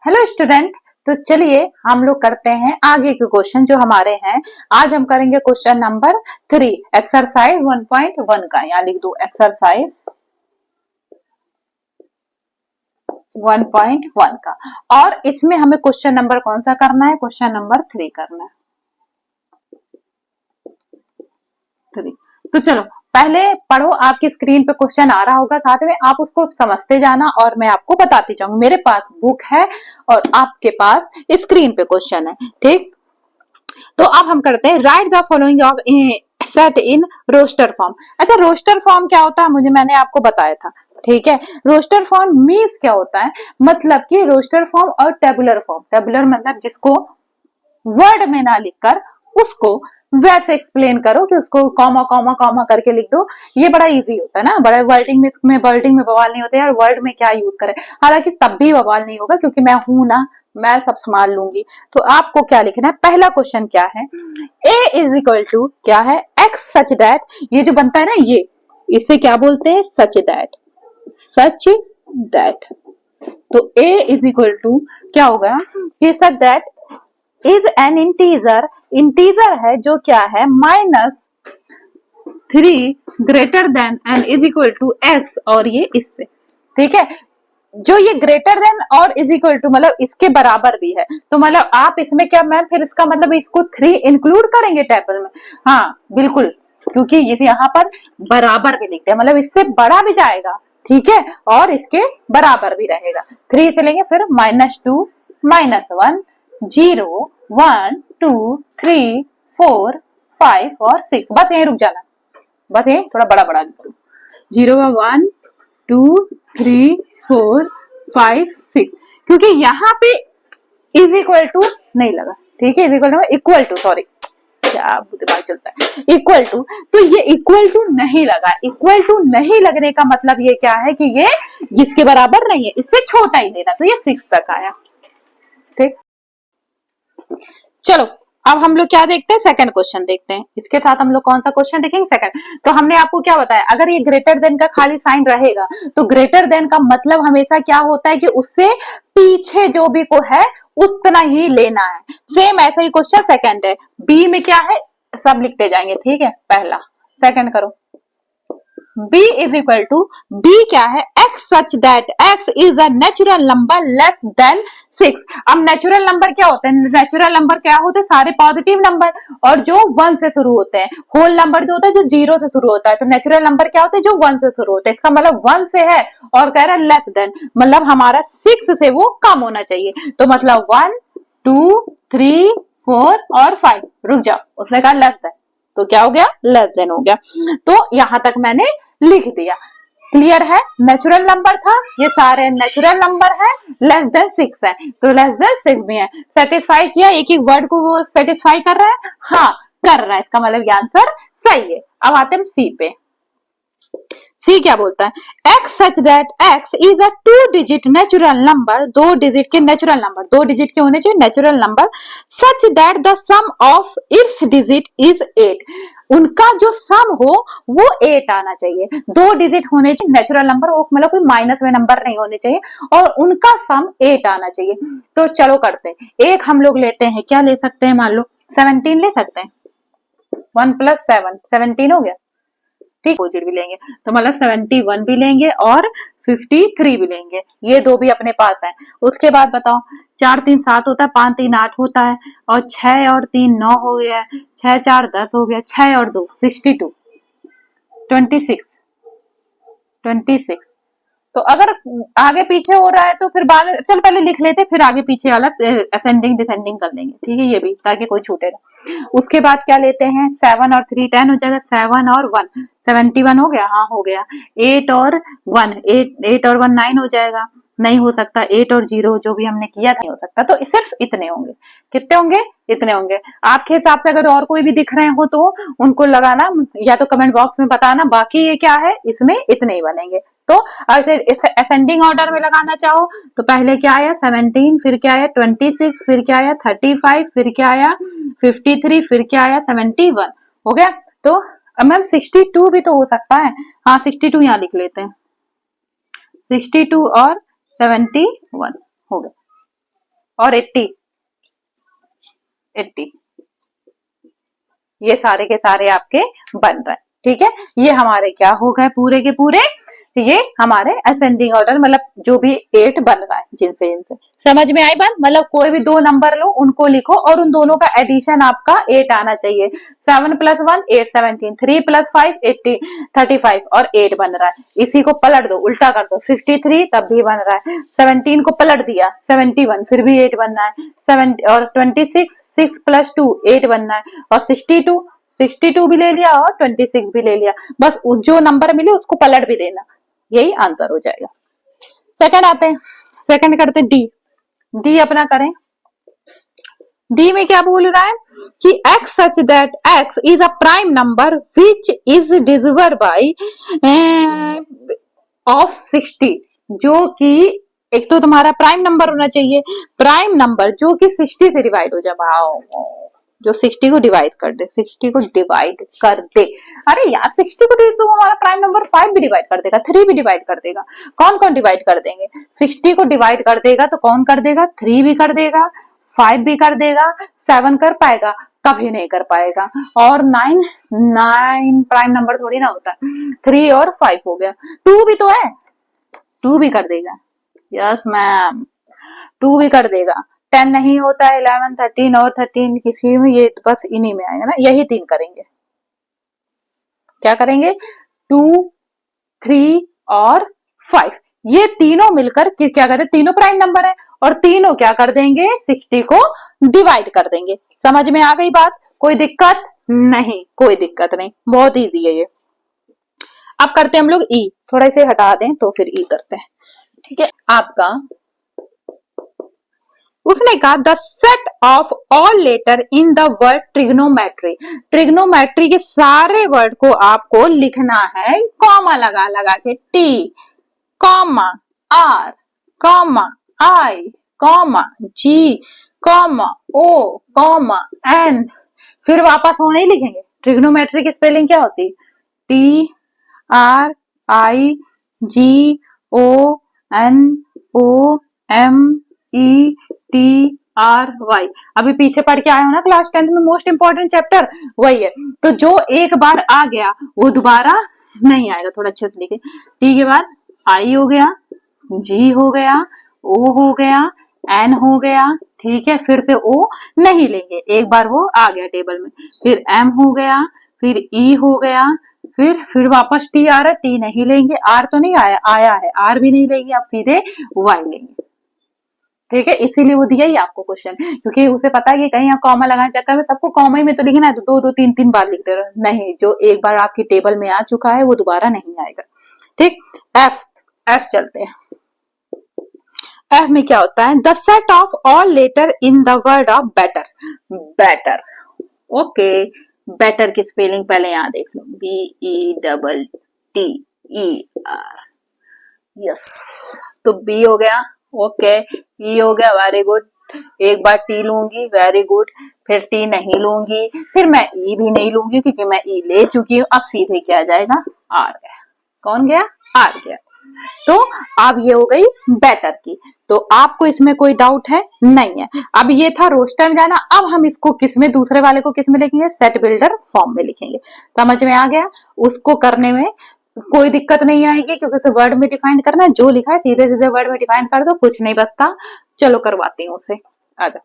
Hello student. तो चलिए हम लोग करते हैं आगे के क्वेश्चन जो हमारे हैं। आज हम करेंगे क्वेश्चन नंबर 3 एक्सरसाइज 1.1 का। यहाँ लिख दो एक्सरसाइज 1.1 का। और इसमें हमें क्वेश्चन नंबर कौन सा करना है? क्वेश्चन नंबर 3 करना है। 3। तो चलो पहले पढ़ो, आपकी स्क्रीन पे क्वेश्चन आ रहा होगा, साथ में आप उसको समझते जाना और मैं आपको बताती जाऊंगी। मेरे पास बुक है और आपके पास स्क्रीन पे क्वेश्चन है, ठीक। तो अब हम करते हैं write the following of set in roster form. अच्छा, रोस्टर फॉर्म क्या होता है मैंने आपको बताया था, ठीक है। रोस्टर फॉर्म मीन्स क्या होता है, मतलब कि रोस्टर फॉर्म और टेबुलर फॉर्म। टेबुलर मतलब जिसको वर्ड में ना लिखकर उसको वैसे एक्सप्लेन करो कि उसको कॉमा कॉमा कॉमा करके लिख दो। ये बड़ा इजी होता है ना, बड़ा वर्डिंग में बवाल नहीं होता यार। वर्ड में क्या यूज करें, हालांकि तब भी बवाल नहीं होगा क्योंकि मैं हूं ना, मैं सब संभाल लूंगी। तो आपको क्या लिखना है? पहला क्वेश्चन क्या है? ए इज इक्वल टू क्या है? X such that. ये जो बनता है ना, ये इसे क्या बोलते हैं? Such that. Such that. तो ए इज इक्वल टू क्या होगा? ये such that is an integer. Integer है जो क्या है? -3 greater than n is equal to x. और ये इससे, ठीक है। जो ये ग्रेटर देन और इज इक्वल टू मतलब इसके बराबर भी है। तो मतलब आप इसमें क्या मैम, फिर इसका मतलब इसको 3 इंक्लूड करेंगे टेबल में? हाँ बिल्कुल, क्योंकि इसे यहाँ पर बराबर भी लिखते हैं, मतलब इससे बड़ा भी जाएगा, ठीक है, और इसके बराबर भी रहेगा। 3 से लेंगे, फिर -2 -1 0 1 2 3 4 5 और 6। बस यहीं रुक जाना, बस यहीं थोड़ा बड़ा बड़ा लिख दो। 0 1 2 3 4 5 6, क्योंकि यहाँ पे इज इक्वल टू नहीं लगा, ठीक है। इक्वल टू सॉरी, क्या दिमाग चलता है, इक्वल टू। तो ये इक्वल टू नहीं लगा। इक्वल टू नहीं लगने का मतलब ये क्या है कि ये जिसके बराबर नहीं है, इससे छोटा ही लेना। तो ये 6 तक आया, ठीक। चलो अब हम लोग क्या देखते हैं? सेकंड क्वेश्चन देखते हैं। इसके साथ हम लोग कौन सा क्वेश्चन देखेंगे? सेकंड। तो हमने आपको क्या बताया, अगर ये ग्रेटर देन का खाली साइन रहेगा तो ग्रेटर देन का मतलब हमेशा क्या होता है कि उससे पीछे जो भी को है उतना ही लेना है। सेम ऐसा ही क्वेश्चन सेकंड है। बी में क्या है, सब लिखते जाएंगे, ठीक है। पहला सेकंड करो। b is equal to, b क्या है? x such that x is a natural number less than 6। अब नेचुरल नंबर क्या होते हैं? नेचुरल नंबर क्या होते हैं? सारे पॉजिटिव नंबर और जो 1 से शुरू होते हैं। होल नंबर जो होता है जो 0 से शुरू होता है। तो नेचुरल नंबर क्या होते हैं? जो 1 से शुरू होते हैं। इसका मतलब 1 से है और कह रहा है लेस देन, मतलब हमारा 6 से वो कम होना चाहिए। तो मतलब 1 2 3 4 और 5। रुक जाओ, उसने कहा लेस देन, तो क्या हो गया? लेस देन हो गया। तो यहां तक मैंने लिख दिया। क्लियर है? नेचुरल नंबर था, ये सारे नेचुरल नंबर है। लेस देन 6 है तो लेस देन 6 भी है। सेटिस्फाई किया, एक एक वर्ड को वो सेटिस्फाई कर रहा है, हाँ कर रहा है, इसका मतलब ये आंसर सही है। अब आते हैं सी पे। सी क्या बोलता है? x such that x is a 2 digit natural number. 2 digit के नेचुरल नंबर, 2 डिजिट के होने चाहिए natural number, such that the sum of its digit is 8। उनका जो सम हो वो 8 आना चाहिए। 2 डिजिट होने चाहिए नेचुरल नंबर, वो मतलब कोई माइनस में नंबर नहीं होने चाहिए, और उनका सम 8 आना चाहिए। तो चलो करते हैं। एक हम लोग लेते हैं, क्या ले सकते हैं? मान लो 17 ले सकते हैं। 1 + 7 17 हो गया, ठीक। अपोजिट भी लेंगे तो मतलब 71 भी लेंगे और 53 भी लेंगे। ये दो भी अपने पास है। उसके बाद बताओ, 4 3 7 होता है, 5 3 8 होता है, और 6 और 3 9 हो गया, 6 4 10 हो गया, 6 और 2 62 26। तो अगर आगे पीछे हो रहा है तो फिर बाद में, चल पहले लिख लेते, फिर आगे पीछे वाला असेंडिंग डिसेंडिंग कर लेंगे, ठीक है, ये भी, ताकि कोई छूटे ना। उसके बाद क्या लेते हैं? 7 और 3 10 हो जाएगा, 7 और 1 71 हो गया, हाँ हो गया। 8 और 1 8 और 1 9 हो जाएगा, नहीं हो सकता। 8 और 0 जो भी हमने किया था नहीं हो सकता, तो सिर्फ इतने होंगे। कितने होंगे? इतने होंगे। आपके हिसाब से अगर और कोई भी दिख रहे हो तो उनको लगाना, या तो कमेंट बॉक्स में बताना। बाकी ये क्या है, इसमें इतने ही बनेंगे। तो ऐसे असेंडिंग ऑर्डर में लगाना चाहो तो पहले क्या आया? 17, फिर क्या आया? 26, फिर क्या आया? 35, फिर क्या आया? 53, फिर क्या आया? 71 हो गया। तो मैम 62 भी तो हो सकता है, हाँ 62 यहाँ लिख लेते हैं। 62 और 71 हो गया। और 80 ये सारे के सारे आपके बन रहे हैं। ठीक है, ये हमारे क्या हो गए पूरे के पूरे, ये हमारे असेंडिंग ऑर्डर, मतलब जो भी 8 बन रहा है जिनसे जिनसे। समझ में आई बात? मतलब कोई भी 2 नंबर लो, उनको लिखो और उन दोनों का एडिशन आपका 8 आना चाहिए। 7 + 1 8 17, 3 + 5 80 35 और 8 बन रहा है। इसी को पलट दो, उल्टा कर दो, 53 तब भी बन रहा है। 17 को पलट दिया 71, फिर भी 8 बनना है। 7 और 26 6 + 2 8 बनना है। और 62 भी ले लिया और 26 भी ले लिया, बस जो नंबर मिले उसको पलट भी देना, यही आंसर हो जाएगा। सेकंड आते हैं, सेकंड करते हैं डी अपना करें। डी में क्या बोल रहा है कि x such that x is a prime number which is divisible by of 60, जो कि एक तो तुम्हारा प्राइम नंबर होना चाहिए, प्राइम नंबर जो कि 60 से डिवाइड हो जाए, जो 60 को डिवाइड कर दे, 60 को डिवाइड कर दे। अरे यार 60 को तो हमारा प्राइम नंबर 5 भी डिवाइड कर देगा, 3 भी डिवाइड कर देगा। कौन कौन डिवाइड कर देंगे? 60 को डिवाइड कर देगा तो कौन कर देगा? 3 भी कर देगा, 5 भी कर देगा, 7 कर पाएगा? कभी नहीं कर पाएगा। और 9 प्राइम नंबर थोड़ी ना होता है। 3 और 5 हो गया, 2 भी तो है, 2 भी कर देगा। यस मैम, 2 भी कर देगा। 10 नहीं होता है, 11 13 और 13 किसी में, ये बस इन्हीं में आएगा ना, यही 3 करेंगे। क्या करेंगे? 2 3 और 5, ये तीनों मिलकर क्या करते? तीनों प्राइम नंबर है और तीनों क्या कर देंगे? 60 को डिवाइड कर देंगे। समझ में आ गई बात? कोई दिक्कत नहीं, कोई दिक्कत नहीं, बहुत इजी है ये। अब करते हैं हम लोग ई, थोड़ा इसे हटा दें तो फिर ई करते हैं। ठीक है, आपका उसने कहा the set of all letter in the word trigonometry, trigonometry के सारे वर्ड को आपको लिखना है कॉमा लगा लगा के, टी कॉमा आर कॉमा आई कॉमा जी कॉमा ओ कॉमा एन, फिर वापस वो नहीं लिखेंगे। ट्रिग्नोमेट्री की स्पेलिंग क्या होती? T R I G O N O M E T R Y. अभी पीछे पढ़ के आए हो ना क्लास 10th में, मोस्ट इंपॉर्टेंट चैप्टर वही है। तो जो एक बार आ गया वो दोबारा नहीं आएगा, थोड़ा अच्छे से लिखे। टी के बाद आई हो गया, जी हो गया, ओ हो गया, एन हो गया, ठीक है, फिर से ओ नहीं लेंगे, एक बार वो आ गया टेबल में, फिर एम हो गया, फिर ई हो गया, फिर वापस टी आ रहा, टी नहीं लेंगे, आर तो नहीं आया है, आर भी नहीं लेंगे, आप सीधे वाई लेंगे। ठीक है, इसीलिए वो दिया ही आपको क्वेश्चन, क्योंकि उसे पता है कि कहीं आप कॉमा लगाने चक्कर में सबको कॉमा ही में तो लिखना है, तो 2 3 3 बार लिखते रहो। नहीं, जो एक बार आपकी टेबल में आ चुका है वो दोबारा नहीं आएगा। ठीक, एफ चलते हैं। एफ में क्या होता है? The set of all letter in the word of better, better. Okay, better की स्पेलिंग पहले यहाँ देख लो, BETTER। यस, तो बी हो गया, ओके, ई हो गया, वेरी गुड। एक बार टी लूंगी, वेरी गुड, फिर टी नहीं लूंगी, फिर मैं ई भी नहीं लूंगी क्योंकि मैं ई ले चुकी हूँ। अब सीधे क्या जाएगा? आर गया। कौन गया? आर गया। तो अब ये हो गई बेटर की। तो आपको इसमें कोई डाउट है? नहीं है। अब ये था रोस्टर में जाना, अब हम इसको किस में, दूसरे वाले को किस में लिखेंगे? सेट बिल्डर फॉर्म में लिखेंगे। समझ में आ गया? उसको करने में कोई दिक्कत नहीं आएगी क्योंकि उसे वर्ड में डिफाइन करना है, जो लिखा है सीधे सीधे वर्ड में डिफाइन कर दो, कुछ नहीं बचता। चलो करवाती हूँ उसे, आजा।